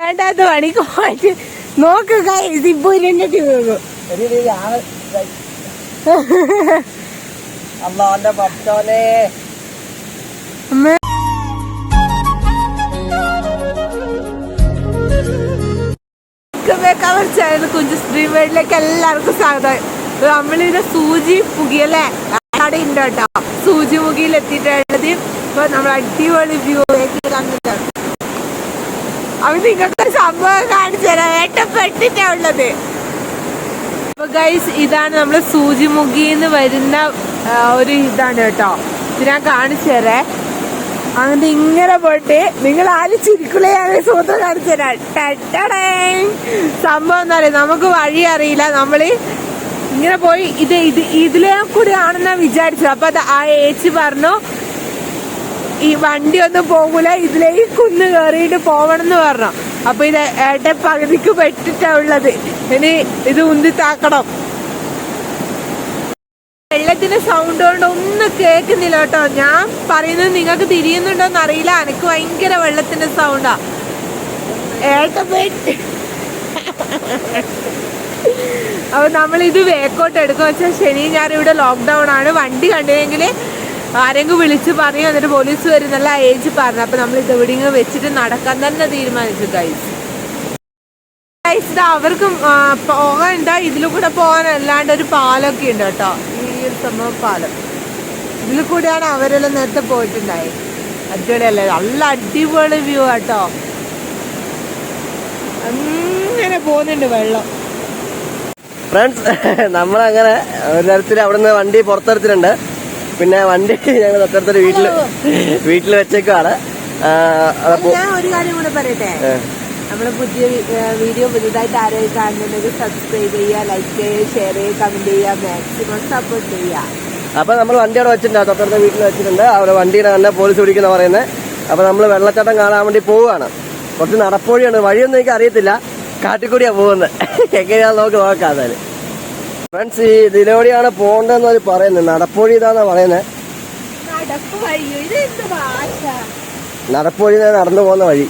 വേണ്ടാത്ത പണിക്ക് പോയിട്ട് നോക്കുക സിബുലിന്റെ ട്യൂബ് അള്ളാന്റെ പത്തോനെ കുഞ്ചു സ്ട്രീം വേൾഡിലേക്ക് എല്ലാവർക്കും സ്വാഗതം. നമ്മളിത് സൂചി മുഖിയല്ലേ അവിടെ ഉണ്ട് കേട്ടോ. സൂചി മുഖിയിൽ എത്തിയിട്ടുള്ളത് ഇപ്പൊ നമ്മൾ അടിപൊളി വ്യൂ കണ്ടിട്ടാണ്. അപ്പൊ നിങ്ങൾക്കൊരു സംഭവം കാണിച്ചു തരാം. ഏട്ടപ്പെട്ടിട്ടാ ഉള്ളത്. അപ്പൊ ഗൈസ് ഇതാണ് നമ്മള് സൂചി മുഖിന്ന് വരുന്ന ഒരു ഇതാണ് കേട്ടോ. ഇത് ഞാൻ കാണിച്ചു തരേ. അങ്ങനെ ഇങ്ങനെ പോയിട്ട് നിങ്ങൾ ആരും ചിരിക്കുള്ളയാണ് സൂത്രം കാണിച്ചു തരാം. സംഭവം എന്താ പറയുക, നമുക്ക് വഴി അറിയില്ല. നമ്മള് ഇങ്ങനെ പോയി ഇതിലേ കൂടി ആണെന്നാ വിചാരിച്ചത്. അപ്പൊ ആ ഏച്ചി പറഞ്ഞു ഈ വണ്ടി ഒന്നും പോകൂല, ഇതിലേക്ക് കുന്ന് കയറിയിട്ട് പോവണമെന്ന് പറഞ്ഞു. അപ്പൊ ഇത് ഏട്ട പകുതിക്ക് പെട്ടിട്ടാ ഉള്ളത്. ഇനി ഇത് ഉന്തി താക്കണം. വെള്ളത്തിന്റെ സൗണ്ട് കൊണ്ട് ഒന്നും കേൾക്കുന്നില്ല കേട്ടോ. ഞാൻ പറയുന്നത് നിങ്ങൾക്ക് തിരിയുന്നുണ്ടോന്ന് അറിയില്ല. എനിക്ക് ഭയങ്കര വെള്ളത്തിന്റെ സൗണ്ടാ. ഏട്ട പെട്ട് അപ്പൊ നമ്മളിത് വേക്കോട്ട് എടുക്കുക വെച്ചാൽ ശനി ഞാൻ ഇവിടെ ലോക്ക്ഡൌൺ ആണ്. വണ്ടി കണ്ടില്ലെങ്കിൽ ആരെങ്കിലും വിളിച്ച് പറയും, എന്നിട്ട് പോലീസ് വരുന്നല്ല ഏജ് പറഞ്ഞു. അപ്പൊ നമ്മൾ ഇത് എവിടെയെങ്കിലും വെച്ചിട്ട് നടക്കാൻ തന്നെ തീരുമാനിച്ചു ഗൈസ്. അവർക്കും പോകാനുണ്ട ഇതിൽ കൂടെ പോകാൻ അല്ലാണ്ട് ഒരു പാലൊക്കെ ഉണ്ട് കേട്ടോ. ഈ ഒരു സംഭവം പാലം ഇതിൽ കൂടെയാണ് അവരെല്ലാം നേരത്തെ പോയിട്ടുണ്ടായി. അടിപൊളിയല്ലേ, നല്ല അടിപൊളി വ്യൂ കേട്ടോ. അങ്ങനെ പോകുന്നുണ്ട് വെള്ളം. ഫ്രണ്ട്സ്, നമ്മളങ്ങനെ ഒരു തരത്തിൽ അവിടുന്ന് വണ്ടി പുറത്തെടുത്തിട്ടുണ്ട്. പിന്നെ വണ്ടി ഞങ്ങൾ തൊട്ടടുത്തൊരു വീട്ടിൽ വെച്ചേക്കാണ്. ഞാൻ ഒരു കാര്യം കൂടെ പറയട്ടെ. നമ്മള് പുതിയ വീഡിയോ പുതിയതായിട്ട് ആരെയും കാണുന്നുണ്ടെങ്കിൽ സബ്സ്ക്രൈബ് ചെയ്യുക, ലൈക്ക് ചെയ്യുക, ഷെയർ ചെയ്യുക, കമന്റ് ചെയ്യുക, മാക്സിമം സപ്പോർട്ട് ചെയ്യുക. അപ്പൊ നമ്മൾ വണ്ടി അവിടെ വെച്ചിട്ടുണ്ട്, തൊട്ടടുത്ത വീട്ടിൽ വെച്ചിട്ടുണ്ട്. അവിടെ വണ്ടിയുടെ തന്നെ പോലീസ് പിടിക്കുന്ന പറയുന്നത്. അപ്പൊ നമ്മൾ വെള്ളച്ചാട്ടം കാണാൻ വേണ്ടി പോവുകയാണ്. കുറച്ച് നടപ്പൊഴിയാണ്, വഴിയൊന്നും എനിക്ക് അറിയത്തില്ല. കാട്ടിക്കൂടിയാ പോകുന്നത്. എങ്ങനെയാണെന്ന് നമുക്ക് നോക്കാം. അതായത് ഫ്രണ്ട്സ്, ഈ ഇതിലൂടെയാണ് പോകേണ്ടതെന്ന് അവർ പറയുന്നത്. നടപ്പൊഴി ഇതാന്നാ പറയുന്നത്. നടപ്പൊഴി നടന്നു പോകുന്ന വഴി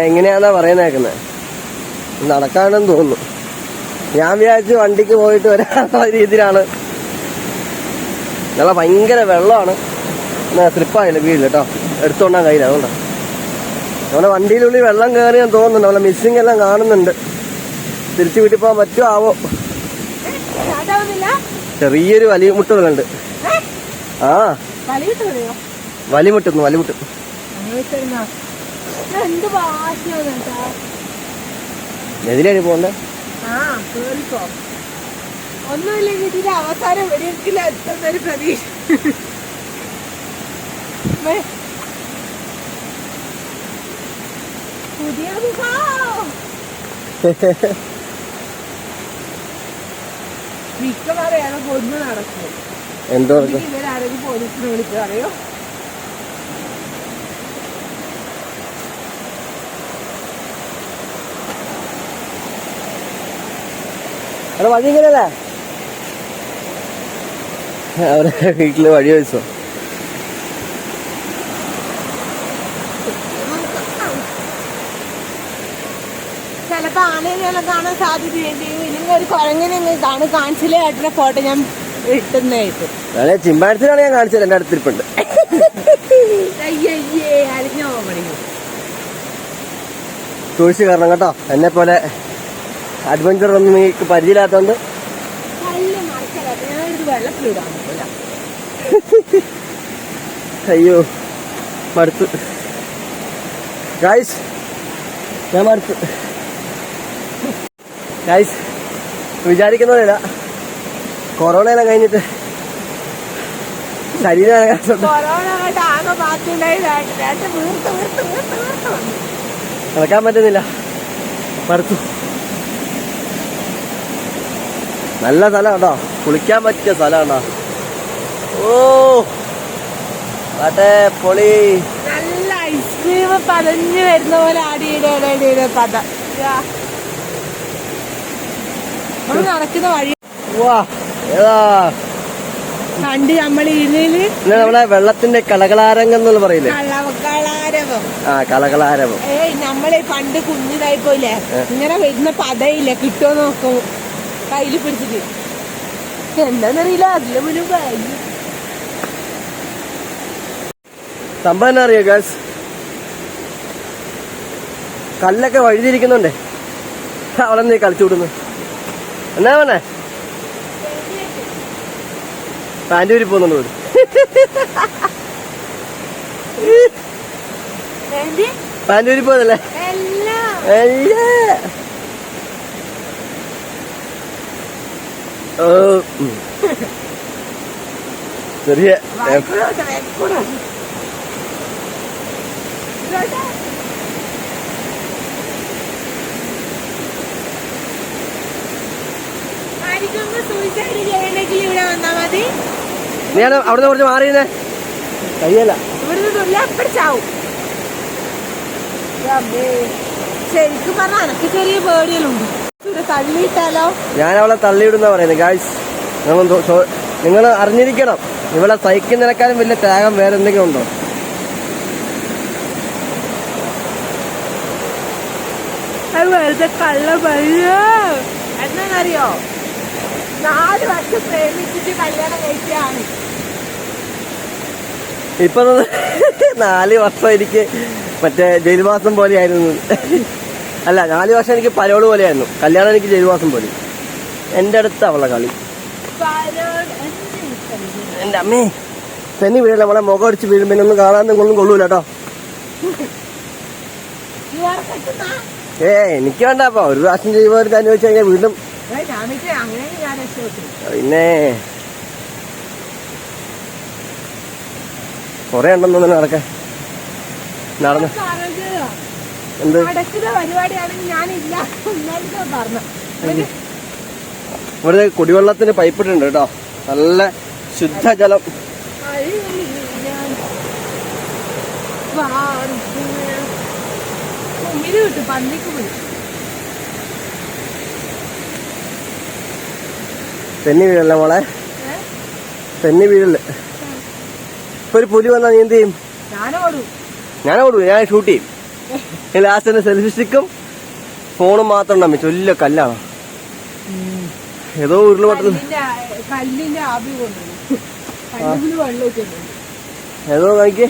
എങ്ങനെയാന്നാ പറയുന്നേക്കുന്നത്. നടക്കാനെന്ന് തോന്നുന്നു. ഞാൻ വിചാരിച്ചു വണ്ടിക്ക് പോയിട്ട് വരാനുള്ള രീതിയിലാണ്. നല്ല ഭയങ്കര വെള്ളമാണ്. സ്ലിപ്പായില്ല വീട്ടിൽ കേട്ടോ, എടുത്തോണ്ടാൻ കഴിയില്ല. അതുകൊണ്ടാണ് നമ്മുടെ വണ്ടിയിലുള്ളിൽ വെള്ളം കയറിയെന്ന് തോന്നുന്നുണ്ട്. നമ്മളെ മിസ്സിങ് എല്ലാം കാണുന്നുണ്ട്. തിരിച്ചു വീട്ടിൽ പോകാൻ പറ്റുമോ ആവോ. ചെറിയൊരു വലിമുട്ടുകളുണ്ട്. ആ വലിമുട്ടുന്നു. എതിലാണ് പോണ്ടേ? ഒന്നുമില്ലെങ്കിൽ ഇതിന്റെ അവസാനം വെടിവെക്കില്ല എത്തുന്നൊരു പ്രതീക്ഷ. പുതിയ മിക്കവാറും കൊന്നു നടക്കും. എന്തോ ഇവരാരെങ്കിലും പോലീസിനെ വിളിച്ചു പറയോ? വഴി ഇങ്ങനെയല്ലേ? അവരെ വീട്ടില് വഴി ചോദിച്ചോ? ചിലപ്പോ ആനേനെല്ലാം കാണാൻ സാധ്യതയുണ്ട്. ഇല്ലെങ്കിൽ ഒരു കുരങ്ങനെ കാണിച്ചില്ലേ ഏട്ടനെ ഫോട്ടോ ഞാൻ ഇട്ടുന്നതായിട്ട്. ചിമ്പാൻസിനാണ് ഞാൻ കാണിച്ചത്. എന്റെ അടുത്തിരിപ്പുണ്ട്. അലിഞ്ഞോ പഠിക്കും സൂക്ഷിച്ച് കയറണം കേട്ടോ. എന്നെ പോലെ അഡ്വഞ്ചർ ഒന്നും നിങ്ങൾക്ക് പരിചയമില്ലാത്തോണ്ട്. അയ്യോ മടുത്തു ഗൈസ്, ഞാൻ മടുത്തു ഗൈസ്. വിചാരിക്കുന്നതില്ല, കൊറോണയെല്ലാം കഴിഞ്ഞിട്ട് ശരീരം നടക്കാൻ പറ്റുന്നില്ല. മടുത്തു. നല്ല സ്ഥലം കേട്ടോ, കുളിക്കാൻ പറ്റിയ സ്ഥലം കേട്ടോ. ഓ അതെ പൊളി. നല്ല ഐസ്ക്രീം പതഞ്ഞു വരുന്ന പോലെ ആടിയുടെ പത നടക്കുന്ന വഴി. വാ ഏതാ പണ്ട് നമ്മൾ ഇതില് നമ്മളെ വെള്ളത്തിന്റെ കളകളാരംഗം എന്ന് പറയില്ലേ? കളകളാരവം. ആ, കളകളാരവം. നമ്മള് പണ്ട് കുഞ്ഞിതായി പോയില്ലേ, ഇങ്ങനെ വരുന്ന പതയില്ല, കിട്ടുമോ നോക്കും കയ്യില് പിടിച്ചിട്ട്. എന്താന്നറിയില്ല, അതില് മുന്നേ സംഭവം എന്നാ അറിയോ ഗേൾസ്, കല്ലൊക്കെ വഴുതിരിക്കുന്നുണ്ടേ. അവിടെ നീ കളിച്ചു വിടുന്നു. എന്നാ വേണേ പാൻറ് ഊരി പോകുന്നുണ്ട്. പാൻറ് ഊരി പോകുന്നല്ലേ? ഓ, ചെറിയ ഞാൻ അവിടുന്ന് കുറച്ച് മാറിയുന്നേ കയ്യല്ല. ശരിക്കും പറഞ്ഞ എനക്ക് ചെറിയ പേടികളുണ്ട്. തള്ളിയിട്ടാലോ? ഞാൻ അവളെ തള്ളിയിടുന്ന പറയുന്നത് ഗായ്സ്. നിങ്ങൾ അറിഞ്ഞിരിക്കണം, ഇവിടെ സൈക്കിൾ നിരക്കാനും വലിയ ത്യാഗം വേറെ എന്തെങ്കിലും ഉണ്ടോ? അത് വെറുതെ കള്ള പറയോ? എന്താണെന്നറിയോ, 4 വർഷം പ്രേമിച്ചിട്ട് കല്യാണം കഴിച്ചാണ്. ഇപ്പൊ 4 വർഷം എനിക്ക് മറ്റേ ജയിൽവാസം പോലെയായിരുന്നു. അല്ല, 4 വർഷം എനിക്ക് പരോള് പോലെയായിരുന്നു. കല്യാണം എനിക്ക് ജയിൽവാസം പോലെ. എന്റെ അടുത്ത് അവളെ കളി. എന്റെ അമ്മേ, തെന്നി വീഴല്ല. നമ്മളെ മുഖം അടിച്ച് വീഴുമ്പൊന്നും കാണാനൊന്നും കൊള്ളൂല കേട്ടോ. എനിക്ക് വേണ്ട. അപ്പൊ ഒരു പ്രാവശ്യം ചെയ്യുമ്പോൾ അനുഭവിച്ചു കഴിഞ്ഞാൽ വീണ്ടും പിന്നെ കൊറേ ഉണ്ടെന്ന് തന്നെ നടക്കാൻ നടന്ന് എന്ത് ഇവിടെ കുടിവെള്ളത്തിന് പൈപ്പ് ഇട്ടുണ്ട് കേട്ടോ. നല്ല ശുദ്ധജലം. തെന്നി വീഴല്ല മോളെ, തെന്നി വീഴല്. ഇപ്പൊ ഒരു പുലി വന്നാ നീ എന്ത് ചെയ്യും? ഞാൻ ഓടും, ഞാൻ ഷൂട്ട് ചെയ്യും. ലാസ്റ്റ് സെൽഫി സ്റ്റിക്കും ഫോണും മാത്രം ഉണ്ടാവും. വലിയ കല്ലാണ്. ഏതോ ഉരുൾപൊട്ടൽ, ഏതോ നോക്കി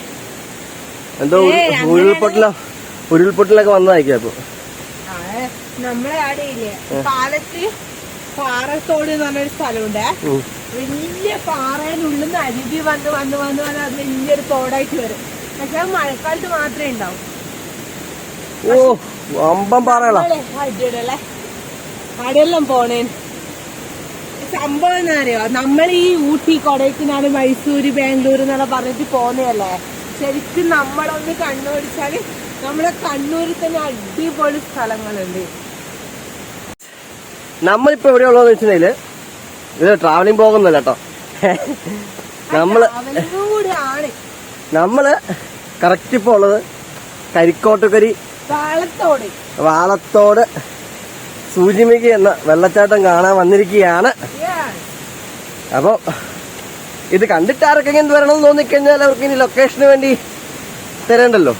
എന്തോ ഉരുൾപൊട്ടലൊക്കെ വന്നതായിരിക്കും. അപ്പൊ നമ്മളെ ആടെയില്ലേ പാലത്ത് പാറത്തോട് എന്ന് പറഞ്ഞൊരു സ്ഥലമുണ്ട്. വലിയ പാറയിനുള്ളിൽ നിന്ന് അരുവി വന്ന് അത് വലിയൊരു തോടായിട്ട് വരും. പക്ഷെ അത് മഴക്കാലത്ത് മാത്രമേ ഉണ്ടാവും. ഓ, വമ്പൻ പാറകളാ അടിയടല്ലേ. അവിടെയെല്ലാം പോണേ. സംഭവം എന്താ അറിയോ, നമ്മൾ ഈ ഊട്ടി, കൊടൈക്കനാല്, മൈസൂര്, ബാംഗ്ലൂർ എന്നൊക്കെ പറഞ്ഞിട്ട് പോന്നതല്ലേ. ശരിക്കും നമ്മളൊന്ന് കണ്ണോടിച്ചാല് നമ്മളെ കണ്ണൂരിൽ തന്നെ അടിപൊളി സ്ഥലങ്ങളുണ്ട്. നമ്മളിപ്പോ എവിടെയുള്ളതെന്ന് വെച്ചിട്ടുണ്ടെങ്കില് ഇത് ട്രാവലിംഗ് പോകുന്നില്ല കേട്ടോ. നമ്മള് കറക്റ്റ് ഇപ്പൊ ഉള്ളത് കരിക്കോട്ടുകരി വാളത്തോട് സൂചിമിക എന്ന വെള്ളച്ചാട്ടം കാണാൻ വന്നിരിക്കുകയാണ്. അപ്പൊ ഇത് കണ്ടിട്ട് ആർക്കെങ്കിലും എന്ത് വരണമെന്ന് തോന്നിക്കഴിഞ്ഞാൽ അവർക്ക് ഇനി ലൊക്കേഷന് വേണ്ടി തരേണ്ടല്ലോ,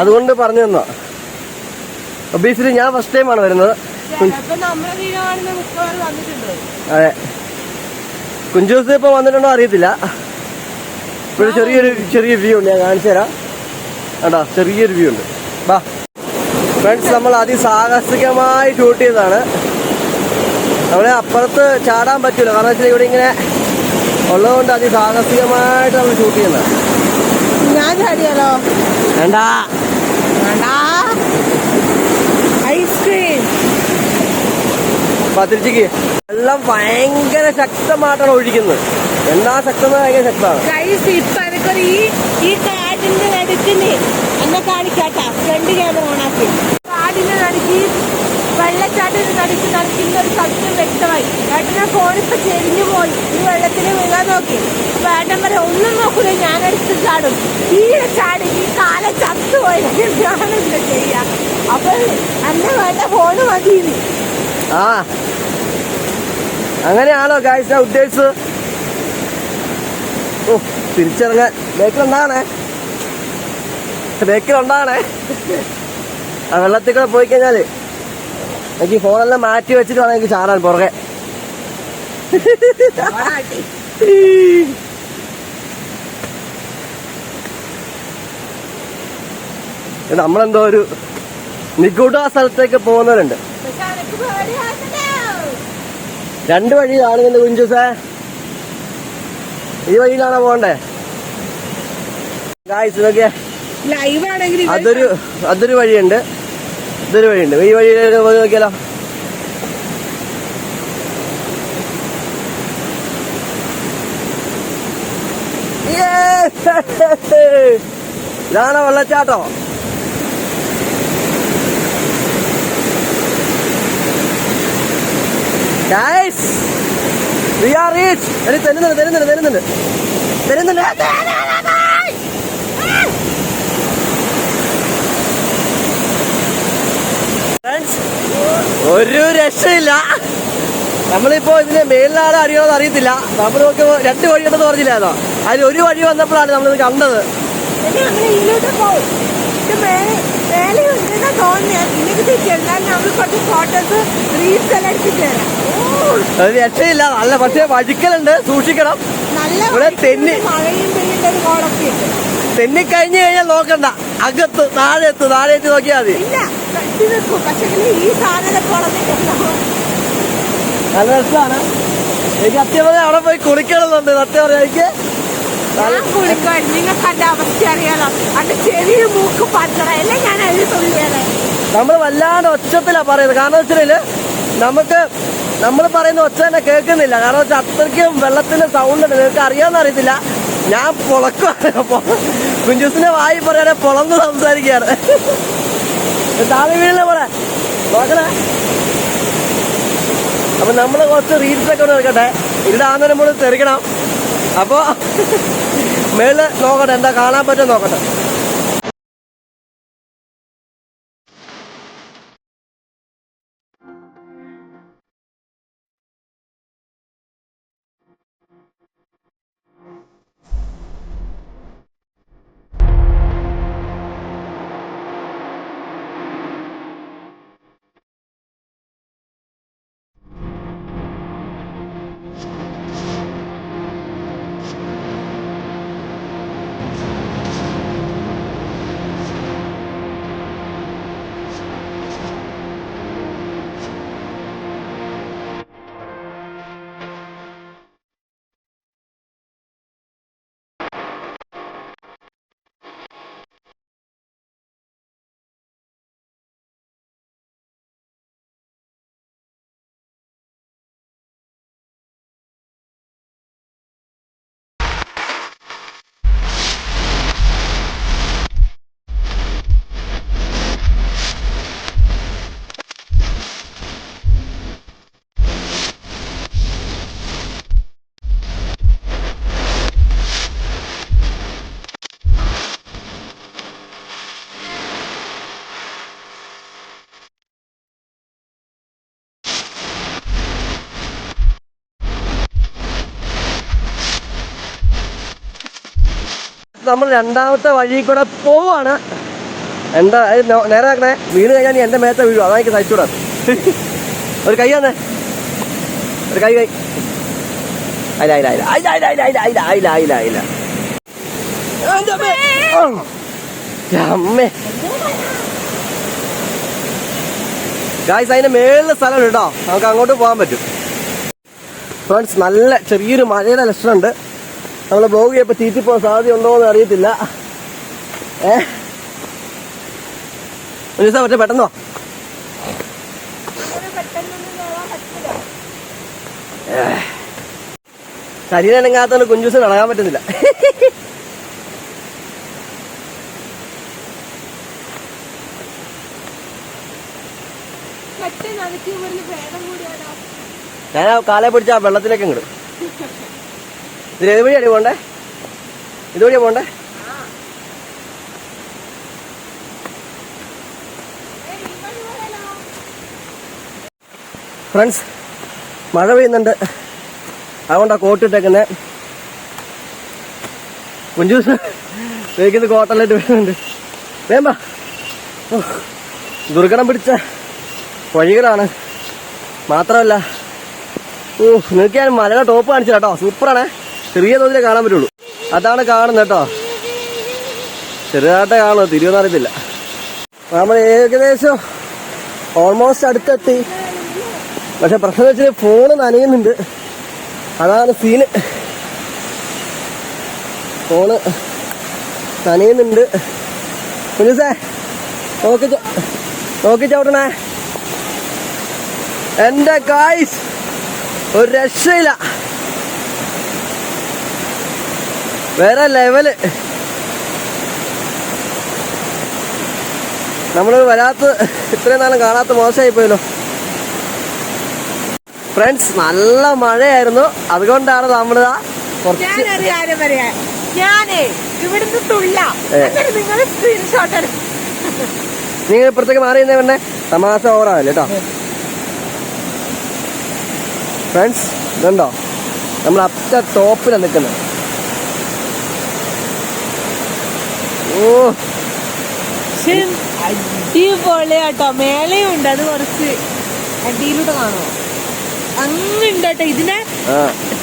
അതുകൊണ്ട് പറഞ്ഞു തന്നോ. ഒബീസിലി ഞാൻ ഫസ്റ്റ് ടൈമാണ് വരുന്നത്. അതെ, കുഞ്ചൂസ് ഇപ്പൊ വന്നിട്ടുണ്ടോ അറിയത്തില്ല. ഇവിടെ ചെറിയ വ്യൂ ഉണ്ട്, ഞാൻ കാണിച്ചു തരാം കേട്ടോ. ചെറിയൊരു വ്യൂ ഉണ്ട്. ബാ ഫ്രണ്ട്സ്, നമ്മൾ അതിസാഹസികമായി ഷൂട്ട് ചെയ്തതാണ്. നമ്മളെ അപ്പുറത്ത് ചാടാൻ പറ്റൂല, കാരണം വെച്ചാൽ ഇവിടെ ഇങ്ങനെ ഉള്ളതുകൊണ്ട് അതിസാഹസികമായിട്ട് നമ്മൾ ഷൂട്ട് ചെയ്യുന്നത്. ഞാൻ ചാടിയാലോ? വേണ്ട, ഐസ്ക്രീം. പത്തിരിച്ചിക്ക് വെള്ളം ഭയങ്കര ശക്തമായിട്ടാണ് ഒഴിക്കുന്നത്. എന്താ ശക്തം? ഭയങ്കര ശക്തമാണ്. ഈ കാടിന്റെ നടുക്കിന് എന്നെ കാണിക്കാട്ടാ, ഫ്രണ്ട് ക്യാമറ ഓണാക്കി. കാടിന്റെ നടുക്കി വെള്ളച്ചാട്ടിന് നടക്കുന്ന ഒരു സത്യം വ്യക്തമായി. ഏട്ടനെ ഫോണിപ്പോ ചെരിഞ്ഞു പോയി, ഈ വെള്ളത്തിന് വീഴാൻ നോക്കി. അപ്പൊ ഏട്ടൻ പറയാം, ഒന്നും നോക്കൂല, ഞാനെടുത്ത് ചാടും. തീരെ ചാടി ഈ കാലം ചത്തുപോയി, ഞാനെന്താ ചെയ്യാ? അപ്പൊ എന്നെ വേണ്ട, ഫോണ് മതി. ആ, അങ്ങനെയാണോ ഗായ്സ് ഉദ്ദേശിച്ചത്? ഓ തിരിച്ചിറങ്ങാൻ ബേക്കിലുണ്ടാണേ ആ വെള്ളത്തിൽ കൂടെ പോയി കഴിഞ്ഞാല് എനിക്ക് ഫോണെല്ലാം മാറ്റി വെച്ചിട്ട് വേണം എനിക്ക് ചാടാൻ പുറകെ. നമ്മളെന്തോ ഒരു നിഗൂഢ സ്ഥലത്തേക്ക് പോകുന്നവരുണ്ട്. 2 വഴിയിലാണ് കുഞ്ചൂസേ. ഈ വഴിയിലാണോ പോണ്ടേ? നോക്കിയേ, അതൊരു വഴിയുണ്ട്, ഇതൊരു വഴിയുണ്ട്. ഈ വഴിയിലേക്ക് പോയി നോക്കിയാലോ. ഇതാണോ വെള്ളച്ചാട്ടോ? Guys we are rich. തരുന്നുണ്ട്. ഒരു രക്ഷയില്ല. നമ്മളിപ്പോ ഇതിന് മേലിലാണ് അടിയോന്ന് അറിയത്തില്ല. നമ്മൾ നോക്കുമ്പോ 2 വഴിയുണ്ടെന്ന് പറഞ്ഞില്ലായിരുന്നോ? അതിൽ ഒരു വഴി വന്നപ്പോഴാണ് നമ്മളിത് കണ്ടത്. ഒരു രക്ഷയില്ല. നല്ല പക്ഷേ വഴുക്കലുണ്ട്, സൂക്ഷിക്കണം. ഇവിടെ തെന്നിക്കഴിഞ്ഞു കഴിഞ്ഞാൽ നോക്കണ്ട, അകത്ത് താഴെത്ത് നോക്കിയാൽ മതി. നല്ല രസമാണ്. എനിക്ക് സത്യം പറഞ്ഞാൽ അവിടെ പോയി കുളിക്കണമെന്നുണ്ട്. സത്യം പറഞ്ഞാൽ എനിക്ക് നമ്മൾ വല്ലാണ്ട് ഒച്ചത്തിലാ പറയുന്നത്. കാരണം വെച്ചാല് നമ്മൾ പറയുന്ന ഒച്ച തന്നെ കേൾക്കുന്നില്ല. കാരണം വെച്ചാൽ അത്രയ്ക്കും വെള്ളത്തിന്റെ സൗണ്ട് ഉണ്ട്. നിങ്ങൾക്ക് അറിയാമെന്ന് അറിയത്തില്ല. ഞാൻ കുഞ്ചൂസിന്റെ വായി പറയാതെ പൊളന്ന് സംസാരിക്കുകയാണ്. താഴെ വീഴില്ല പോലെ നോക്കണേ. അപ്പൊ നമ്മള് കുറച്ച് റീൽസൊക്കെ എടുക്കട്ടെ. ഇവിടാന്ന് നമ്മൾ തെറിക്കണം. അപ്പൊ മേളില് നോക്കട്ടെ, എന്താ കാണാൻ പറ്റും നോക്കട്ടെ. നമ്മൾ 2ാമത്തെ വഴി കൂടെ പോവാണ്. എന്താ നേരെ ആക്കണേ. വീണ് കഴിഞ്ഞാൽ നീ എന്റെ മേത്തെ വീഴും. അതാ എനിക്ക് സഹിച്ചൂടാ. ഒരു കൈ തന്നെ, ഒരു കൈ അയില. ഗായ്സ്, അതിന്റെ മേളിലെ സ്ഥലം കേട്ടോ, നമുക്ക് അങ്ങോട്ട് പോകാൻ പറ്റും. ഫ്രണ്ട്സ്, നല്ല ചെറിയൊരു മഴയുടെ ലക്ഷണമുണ്ട്. നമ്മള് ബ്ലോഗ് ചെയ്യപ്പോ തീറ്റിപ്പോകാൻ സാധ്യത ഉണ്ടോ എന്ന് അറിയത്തില്ല. മറ്റേ പെട്ടെന്നോ ശരീരം അനങ്ങാത്തോണ്ട് കുഞ്ചൂസ് നടക്കാൻ പറ്റുന്നില്ല. ഞാൻ ആ കാലെ പിടിച്ച ആ വെള്ളത്തിലേക്ക് ഇങ്ങോട്ട്. ഇതിൽ ഏത് വഴിയാണ് പോണ്ടേ? ഇതുവഴിയാ പോണ്ടേ? ഫ്രണ്ട്സ്, മഴ പെയ്യുന്നുണ്ട്. അതുകൊണ്ടാ കോട്ട് ഇട്ടേക്കുന്നത്. കുഞ്ചൂസ് വേഗം കോട്ടലിട്ട് വരുന്നുണ്ട്. വേമ്പാ. ദുർഘടം പിടിച്ച വഴികളാണ്. മാത്രമല്ല നിങ്ങൾക്ക് ഞാൻ മലയുടെ ടോപ്പ് കാണിച്ചു കേട്ടോ. സൂപ്പറാണ്. ചെറിയ തോതിലേ കാണാൻ പറ്റുള്ളൂ. അതാണ് കാണുന്നത് കേട്ടോ. ചെറുതായിട്ടേ കാണുമോ തിരിവെന്ന് അറിയത്തില്ല. നമ്മൾ ഏകദേശം ഓൾമോസ്റ്റ് അടുത്തെത്തി. പക്ഷെ പ്രശ്നം വെച്ചാൽ ഫോണ് നനയുന്നുണ്ട്. അതാണ് സീന്. ഫോണ് നനയുന്നുണ്ട്. കുഞ്ഞുസേ നോക്കി ചവിട്ടണേ. എന്റെ ഗായ്സ് ഒരു രക്ഷയില്ല. വേറെ ലെവല്. നമ്മൾ വരാത്ത ഇത്രയും നാളും കാണാത്ത മോശമായി പോയല്ലോ ഫ്രണ്ട്സ്. നല്ല മഴയായിരുന്നു. അതുകൊണ്ടാണ് നമ്മള് കുറച്ച് നിങ്ങൾ ഇപ്പുറത്തേക്ക് മാറിയെന്നേ പിന്നെ തമാശ ഓവറാവല്ലേ കേട്ടോ ഫ്രണ്ട്സ്. ഇതുണ്ടോ നമ്മൾ അപ്പ ടോപ്പിലാണ് നിൽക്കുന്നത്. അടിപൊളിയാട്ടോ. മേളയുണ്ട്. അത് കുറച്ച് അടിയിലൂടെ കാണുമോ? അങ്ങുണ്ട് കേട്ടോ. ഇതിനെ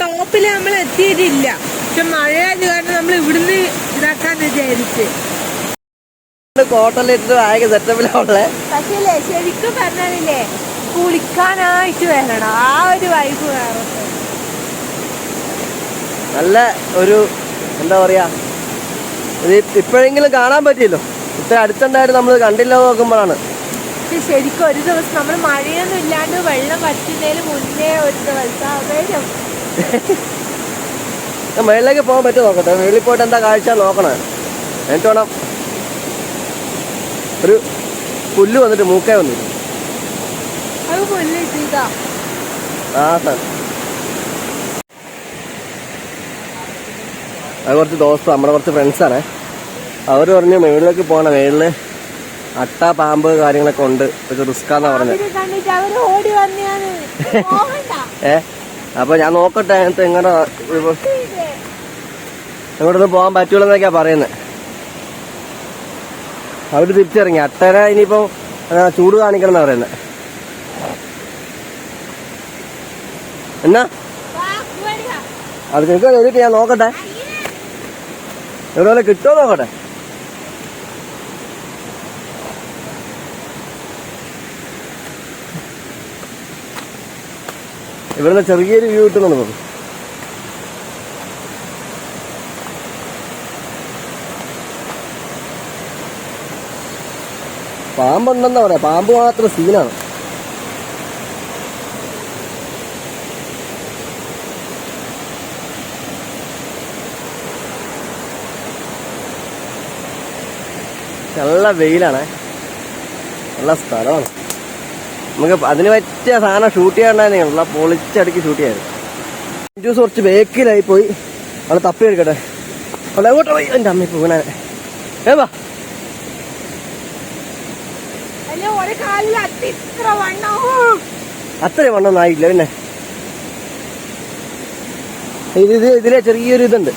ടോപ്പില് നമ്മൾ എത്തിയിട്ടില്ല. പക്ഷെ മഴയായത് കാരണം നമ്മൾ ഇവിടുന്ന് ഇതാക്കാന്ന് വിചാരിച്ച് കോട്ടലിട്ട് ആകെ സെറ്റപ്പിലാണുള്ളേ. പക്ഷേ ശരിക്കും പറഞ്ഞാലില്ലേ കുളിക്കാനായിട്ട് വരണം. ആ ഒരു വൈബ് വേറെ. നല്ല ഒരു എന്താ പറയാ, ഇപ്പോഴെങ്കിലും കാണാൻ പറ്റിയല്ലോ. ഇത്ര അടുത്തുണ്ടായിട്ട് നമ്മൾ കണ്ടില്ല നോക്കുമ്പോഴാണ്. ശരിക്കും ഒരു ദിവസം നമ്മൾ മഴയൊന്നും ഇല്ലാണ്ട് വെള്ളം വറ്റുന്നതിന് മുന്നേ ഒരു ദിവസം മേളിലേക്ക് പോകാൻ പറ്റുമോ നോക്കട്ടെ. മേളിൽ പോയിട്ട് എന്താ കാഴ്ച നോക്കണേ. എന്നിട്ട് വേണം. ഒരു പുല്ല് വന്നിട്ട് മൂക്കേ വന്നിട്ട് അത് കുറച്ച് ദോസ്തം നമ്മുടെ കുറച്ച് ഫ്രണ്ട്സാണ്. അവർ പറഞ്ഞു മേളിലേക്ക് പോകണം. മേളില് അട്ട പാമ്പ് കാര്യങ്ങളൊക്കെ ഉണ്ട്. ഇതൊക്കെ റിസ്ക്കാന്നാ പറഞ്ഞത്. അപ്പൊ ഞാൻ നോക്കട്ടെ അതിനകത്ത് എങ്ങനെ എങ്ങോട്ടൊന്നും പോകാൻ പറ്റൂല എന്നൊക്കെയാ പറയുന്നത്. അവര് തിരിച്ചിറങ്ങി. അട്ടര ഇനിയിപ്പോ ചൂട് കാണിക്കണം എന്നാ പറയുന്നത്. എന്നാ അത് നിങ്ങൾക്ക് എഴുതിട്ട് ഞാൻ നോക്കട്ടെ എവിടെ കിട്ടുമോ നോക്കട്ടെ. ഇവിടുന്ന് ചെറിയൊരു വ്യൂ കിട്ടുന്നുണ്ട് നമുക്ക്. പാമ്പുണ്ടെന്നാ പറയാ. പാമ്പ് മാത്രം സീനാണ്. നല്ല വെയിലാണ്. നല്ല സ്ഥലമാണ്. നമുക്ക് അതിന് പറ്റിയ സാധനം ഷൂട്ട് ചെയ്യാണ്ടായിരുന്നു. നല്ല പൊളിച്ചടുക്കി ഷൂട്ട് ചെയ്യായിരുന്നു. ജ്യൂസ് കുറച്ച് ബേക്കിലായി പോയി. അവിടെ തപ്പി എടുക്കട്ടെ. അവിടെ എങ്ങോട്ട് പോയി എൻ്റെ അമ്മ പോകണേ. ഏവാ അത്രയും വണ്ണമൊന്നും ആയില്ല. പിന്നെ ഇതിലെ ചെറിയൊരു ഇതുണ്ട്.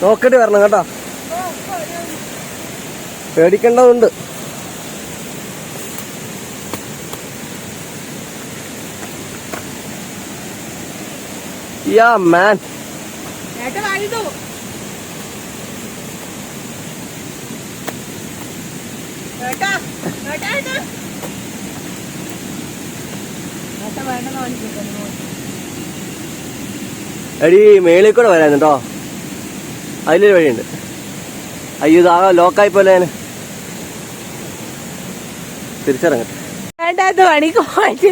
നോക്കിട്ട് വരണം കേട്ടോ. പേടിക്കേണ്ടതുണ്ട്. യാ മാൻ. എടി മേളിൽ കൂടെ വരാൻ കേട്ടോ. അതിലൊരു വഴിയുണ്ട്. അയ്യോ ഇതാകെ ലോക്കായി പോലെ ഞാൻ തിരിച്ചിറങ്ങട്ടെ. വേണ്ടാത്ത പണിക്ക് പോയിട്ട്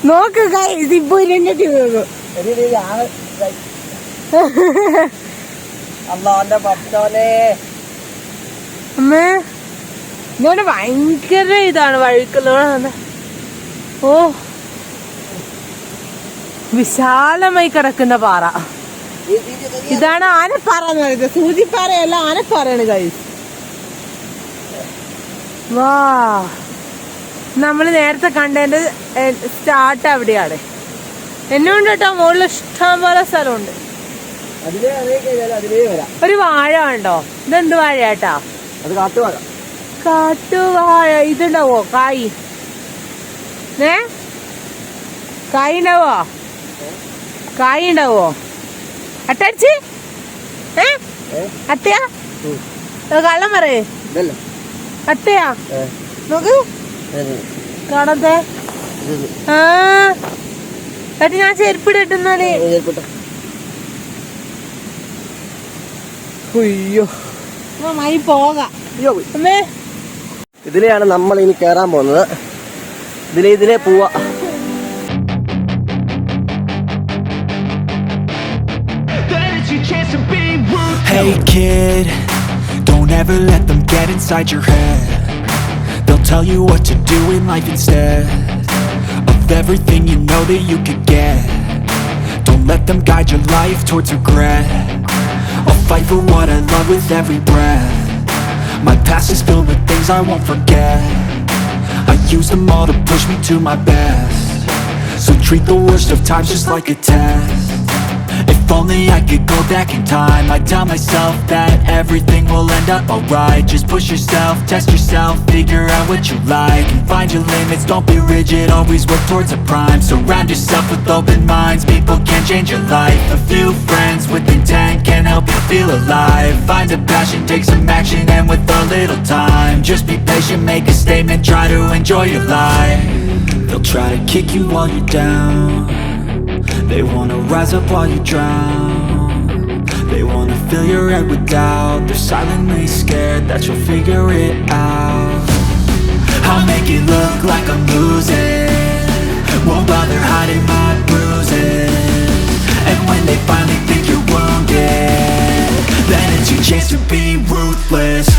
നോക്കുക. ഇതിപ്പോ ഇരുന്നിട്ട് പോകും. അമ്മേ ഇതോടെ ഭയങ്കര ഇതാണ് വഴുക്കലോടെ. ഓ വിശാലമായി കിടക്കുന്ന പാറ. ഇതാണ് ആനപ്പാറ എന്ന് പറയുന്നത്. സൂചിപ്പാറയല്ല, ആനപ്പാറയാണ് ഗൈസ്. വാ നമ്മള് നേരത്തെ കണ്ടതിന്റെ സ്റ്റാർട്ട് അവിടെയാണ്. എന്നുണ്ട് കേട്ടോ, മുകളിൽ ഇഷ്ടം പോലെ സ്ഥലമുണ്ട്. ഒരു വാഴ ഉണ്ടോ? ഇതെന്ത് വാഴ കേട്ടാ? അത് കാട്ടുവാഴ. കാട്ടുവാഴ. ഇതുണ്ടാവോ കായ്? കായ് ഉണ്ടാവോ? കായ് ഉണ്ടാവോ? അട്ടടിച്ച് അട്ടയാ? കള്ളം പറയേ. അട്ടയാ? നോക്ക് കാണത്തെ. ആ എന്നിട്ട് ഞാൻ ചെരുപ്പിടിട്ടുന്നാലേ. അയ്യോ മായി പോകാം. ഇതിലെയാണ് നമ്മൾ ഇനി കേറാൻ പോകുന്നത്. ഇതിലേ പോവാ. Hey kid, don't ever let them get inside your head. They'll tell you what to do in life instead of everything you know that you could get. Don't let them guide your life towards regret. I'll fight for what I love with every breath. My past is filled with things I won't forget. I use them all to push me to my best. So treat the worst of times just like a test. If only I could go back in time, I'd tell myself that everything will end up alright. Just push yourself, test yourself, figure out what you like, and find your limits, don't be rigid, always work towards a prime. Surround yourself with open minds, people can change your life. A few friends with intent can help you feel alive. Find a passion, take some action, and with a little time, just be patient, make a statement, try to enjoy your life. They'll try to kick you while you're down. They wanna rise up while you drown. They wanna fill your head with doubt. They're silently scared that you'll figure it out. I'll make it look like I'm losing, won't bother hiding my bruises. And when they finally think you're wounded, then it's your chance to be ruthless.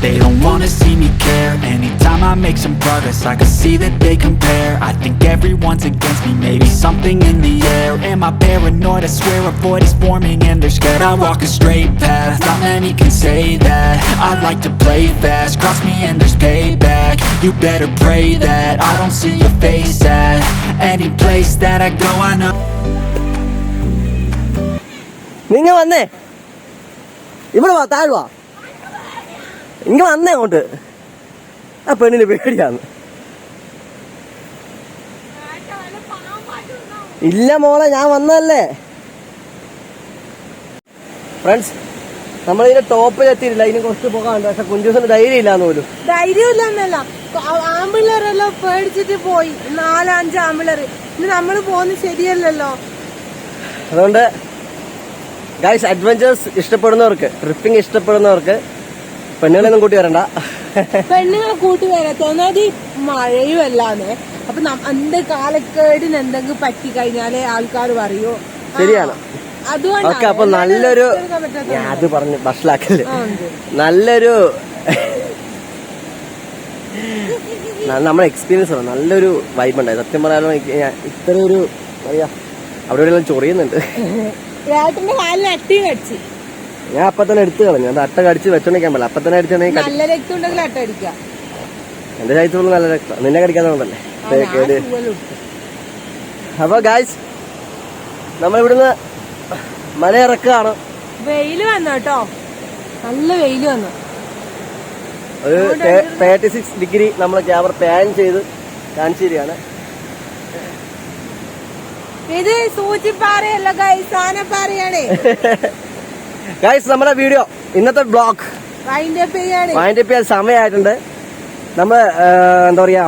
They don't wanna see me care. Anytime I make some progress, I can see that they compare. I think everyone's against me, maybe something in the air. Am I paranoid? I swear a void is forming and they're scared. I walk a straight path, not many can say that. I like to play fast, cross me and there's payback. You better pray that I don't see your face at any place that I go. I know. നിങ്ങ വന്നേ, ഇവിടെ വാ, താഴ്വാ. ഇങ്ങ വന്നേ അങ്ങോട്ട്. ആ പെണ്ണിന് പേടിയാന്ന്. ഇല്ല മോളെ, ഞാൻ വന്നതല്ലേ. ഫ്രണ്ട്സ്, നമ്മളിതിന്റെ ടോപ്പിലെത്തിയില്ല. ഇനി കുറച്ച് പോകാറുണ്ട്. പക്ഷെ കുഞ്ചൂസിന് ധൈര്യം ഇല്ലാന്ന് പോലും. ധൈര്യമില്ലെന്നല്ല, ആമ്പിള്ളേരെല്ലാം പേടിച്ചിട്ട് പോയി. 4-5 ആമ്പിള്ളേര്. ഇനി നമ്മള് പോകുന്നത് ശരിയല്ലല്ലോ. അതുകൊണ്ട് ഗൈസ്, അഡ്വഞ്ചേഴ്സ് ഇഷ്ടപ്പെടുന്നവർക്ക്, ട്രിപ്പിംഗ് ഇഷ്ടപ്പെടുന്നവർക്ക് പെണ്ണുങ്ങളൊന്നും കൂട്ടി വരണ്ട. പെണ്ണുങ്ങളെ കൂട്ടി വരത്തൊന്നത് മഴയും അല്ലാന്ന്. അപ്പൊ എന്റെ കാലക്കേടിന് എന്തെങ്കിലും പറ്റി കഴിഞ്ഞാലേ ആൾക്കാർ പറയൂ. ശരിയാണ്. ഓക്കെ, അപ്പൊ നല്ലൊരു, ഞാൻ അത് പറഞ്ഞ് ഭക്ഷലാക്കല്ലേ, നല്ലൊരു നമ്മുടെ എക്സ്പീരിയൻസ് ആണ്. നല്ലൊരു വൈബ് ഉണ്ടായി. സത്യം പറയാനോ, ഇത്ര ഒരു പറയാ അവിടെ എല്ലാം ചൊറിയുന്നുണ്ട്. ഏട്ടന്റെ കാലിന് അട്ടിയും കടിച്ച് ഞാൻ അപ്പൊ തന്നെ എടുത്തു കളഞ്ഞു. അത് അട്ട കടിച്ച് വെച്ചോണ്ടിരിക്കാൻ പറ്റില്ല. അപ്പൊ തന്നെ അടിച്ചാണെങ്കിൽ നല്ല രക്തം ഉണ്ടെങ്കിൽ അട്ട അടിക്കാം. എന്റെ ചരിത്രമുള്ള നല്ല രക്തം, നിന്നെ കടിക്കാന്നുള്ളതല്ലേ. അപ്പൊ ഗായ്സ്, നമ്മളിവിടുന്ന് മലയിറക്കാണ്. വെയില് വന്നു കേട്ടോ, നല്ല വെയില് വന്നു. ഒരു 36 ഡിഗ്രി നമ്മൾ ക്യാമറ പാൻ ചെയ്ത് കാണിച്ചു തരികയാണ്. ഇത് സൂചിപ്പാറയല്ല ഗൈസ്, ആനപ്പാറയാണ്. ഗൈസ്, നമ്മുടെ വീഡിയോ ഇന്നത്തെ ബ്ലോഗ് വൈൻഡപ്പ് ചെയ്യാൻ സമയമായിട്ടുണ്ട്. നമ്മൾ എന്താ പറയാ,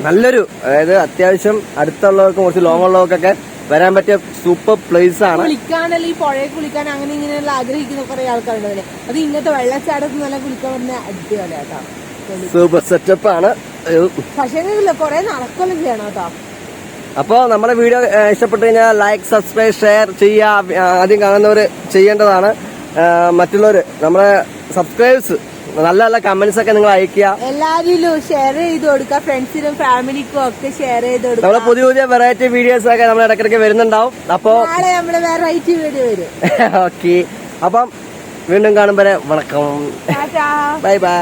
നല്ലൊരു, അതായത് അത്യാവശ്യം അടുത്തുള്ളവർക്കും കുറച്ച് ലോങ് ഉള്ളവർക്കൊക്കെ വരാൻ പറ്റിയ സൂപ്പർ പ്ലേസ് ആണ്. കുളിക്കാനല്ല, ഈ പുഴയെ കുളിക്കാൻ അങ്ങനെ ഇങ്ങനെയുള്ള ആഗ്രഹിക്കുന്ന കുറെ ആൾക്കാരുണ്ടല്ലേ. അത് ഇങ്ങനത്തെ വെള്ളച്ചാട്ടത്തിൽ നല്ല കുളിക്കാൻ പറഞ്ഞ അടിപൊളി കേട്ടോ. സൂപ്പർ സെറ്റപ്പ് ആണ്. പക്ഷേ കൊറേ നടക്കൊന്നും ചെയ്യണം കേട്ടോ. അപ്പോൾ നമ്മുടെ വീഡിയോ ഇഷ്ടപ്പെട്ടു കഴിഞ്ഞാൽ ലൈക്ക്, സബ്സ്ക്രൈബ്, ഷെയർ ചെയ്യുക. ആദ്യം കാണുന്നവർ ചെയ്യേണ്ടതാണ്. മറ്റുള്ളവർ നമ്മളെ സബ്സ്ക്രൈബേഴ്സ് നല്ല നല്ല കമന്റ്സ് ഒക്കെ നിങ്ങൾ അയക്കുക. എല്ലാവരിലും ഷെയർ ചെയ്ത് കൊടുക്കുക, ഫ്രണ്ട്സിനും ഫാമിലിക്കും ഒക്കെ ഷെയർ ചെയ്ത് കൊടുക്കുക. നമ്മളെ പുതിയ പുതിയ വെറൈറ്റി വീഡിയോസ് ഒക്കെ നമ്മൾ ഇടയ്ക്കിടയ്ക്ക് വരുന്നുണ്ടാവും. അപ്പോൾ നാളെ നമ്മള് വെറൈറ്റി വീഡിയോ വരും. ഓക്കെ, അപ്പം വീണ്ടും കാണും വരെ വണക്കം. ടാറ്റാ. Bye by.